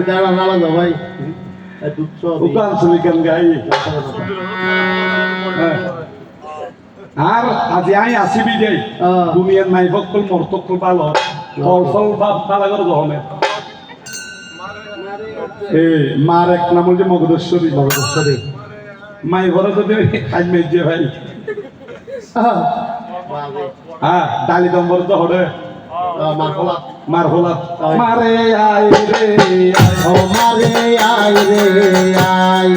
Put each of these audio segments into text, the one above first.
দাঁড়া নালা দাও ভাই উকান সুলিকান গাই আর আজি আই আসিবি দেই দুনিয়ার নাই বকল মরতকল ভালো ফল ফল ভাব ভালো করে দহনে এ মার এক নাম হচ্ছে মগধেশ্বরী মাই ঘরে যদি আজ মেজে ভাই হ্যাঁ ডালি দম্বর তো হরে মারফলাত মারে আই রে ও মারে আই রে আই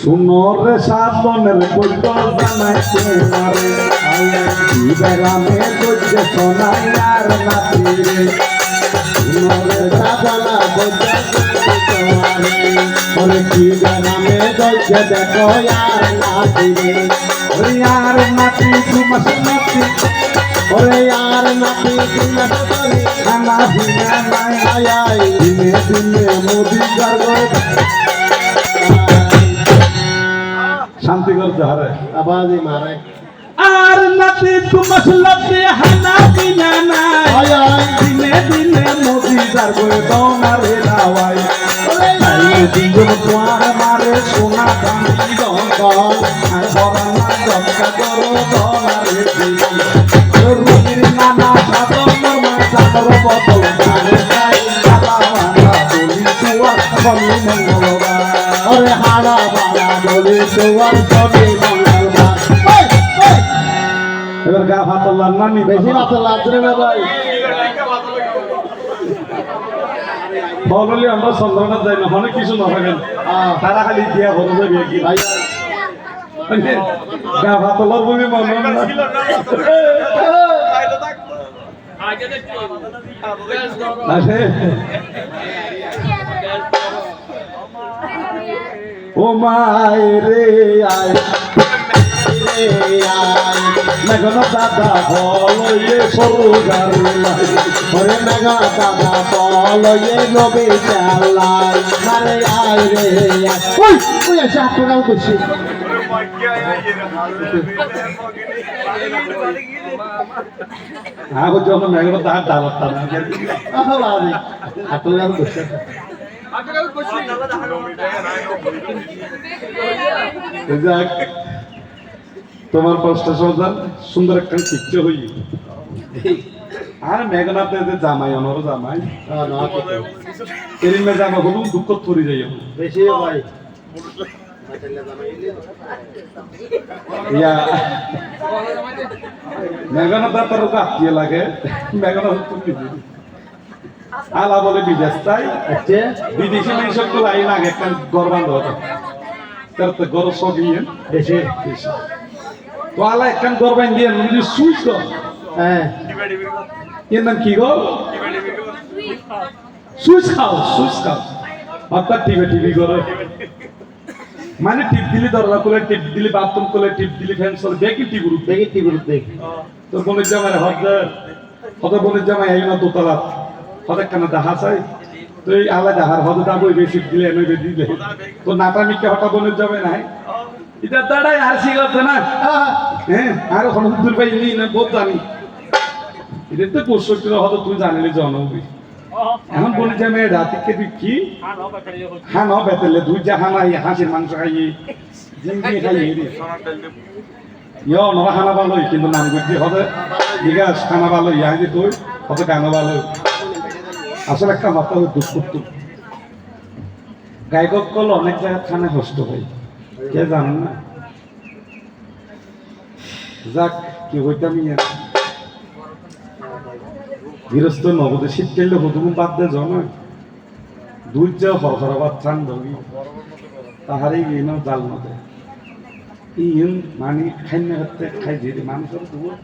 শুনরে সাধনের বৈদ্য জানাইছে মারে আই কি বেরামে বৈদ্য শোনাই আর নাতি রে শুনরে সাধনা বৈদ্য তোমারে ওরে কি বেরামে বৈদ্য দেখো আর নাতি রে ওরে আর নাতি তুমাস নাতি ওরে আর নাতি তুমাস খানা ভিনা নাই আই দিনে দিনে মোদি গর্ব শান্তি করতে হারে আবাদি মারে আর নাতি তুমাস লতে হানা বিনা নাই দিনে দিনে মোদি গর্ব দোনারে দাওয়াই আই দিন তোয়ার মারে সোনা গান্ধী দঙ্গল আর বড়মা দমকা করো দোনারে দিন রুমির নানা সাধন মাতার বদল গানে গাই বাবা বলি তুয়া বলি মঙ্গলবার ওরে হাড়া বাড়া বলি তোয়ার সবে মঙ্গলবার এবার গা ফাতল্লার নানি বেশি মাত্র লাগছে না ভাই বললি আমরা চন্দ্রনা যাই না অনেক কিছু না থাকেন তারা খালি দিয়া হলো যাবি কি ভাই গা ফাতলার বলি মনে না ও মাই রে আয় মেঘন দাদা বলয়ে সরু গারুলাই ওরে মেঘা দাদা বলয়ে নবে চালাই মারে আয় রে আয় ওই ওই এসে আটকাও করছি আগো যখন মেঘন দাদা ডালতা না আহাবাদি আটকাও করছি যাক তোমার প্রশ্ন সমাধান সুন্দর একটা শিক্ষা হই আর মেঘনাতে যে জামাই অনর জামাই এরিমে জামা হলু দুঃখ পড়ে যাই বেশি ভাই ইয়া মেঘনাটা তার আত্মীয় লাগে মেঘনা তুমি আলা বলে বিদেশ তাই বিদেশি মানুষগুলো আইন আগে একটা গড় বান্ধব তার তো গড় সগিয়ে বেশি তো আলা একখান গড় বান্ধি দিয়ে সুইচ গো হ্যাঁ এর নাম কি গো সুইচ খাও অর্থাৎ টিভি করো মানে টিপ দিলি দরজা খুলে টিপ দিলি বাথরুম খুলে টিপ দিলি ফ্যান চলে দেখি টিভি দেখি তো বোনের জামাই হতে বোনের জামাই এই না দোতলা হতে কেন দেখা চাই তো এই আলা দেখার হতে দাবো বেশি দিলে এনে দিলে তো নাটা মিকে হঠাৎ বোনের জামাই নাই এটা দাঁড়াই আর শিখাচ্ছে না হ্যাঁ আর ওখানে দূর পাইনি না বোধ জানি এটা তো 65 হয়তো তুই জানিলে জনবি এখন বলি যে আমি রাতিকে তুই কি খান বেতেলে দুই যা খানা হাঁসের মাংস খাইয়ে জিঙ্গি খাইয়ে ইয় নরা খানা ভালো কিন্তু নাম করছি হবে জিজ্ঞাস খানা ভালো ইয়া যে তুই হয়তো গানো ভালো আসলে একটা মাথা দুঃখ করতো গায়ক কল অনেক জায়গায় খানে কষ্ট হয় কে জানেন না যাক কি হইতাম ইয়া গৃহস্থ নবদে শীতকালে হতুম বাদ দে জন দুর্য হরহরাবাদ চান ধরি তাহারই গিয়ে না জাল নদে ইন মানে খাইনে হতে খাই দিয়ে মানুষের দুয়ার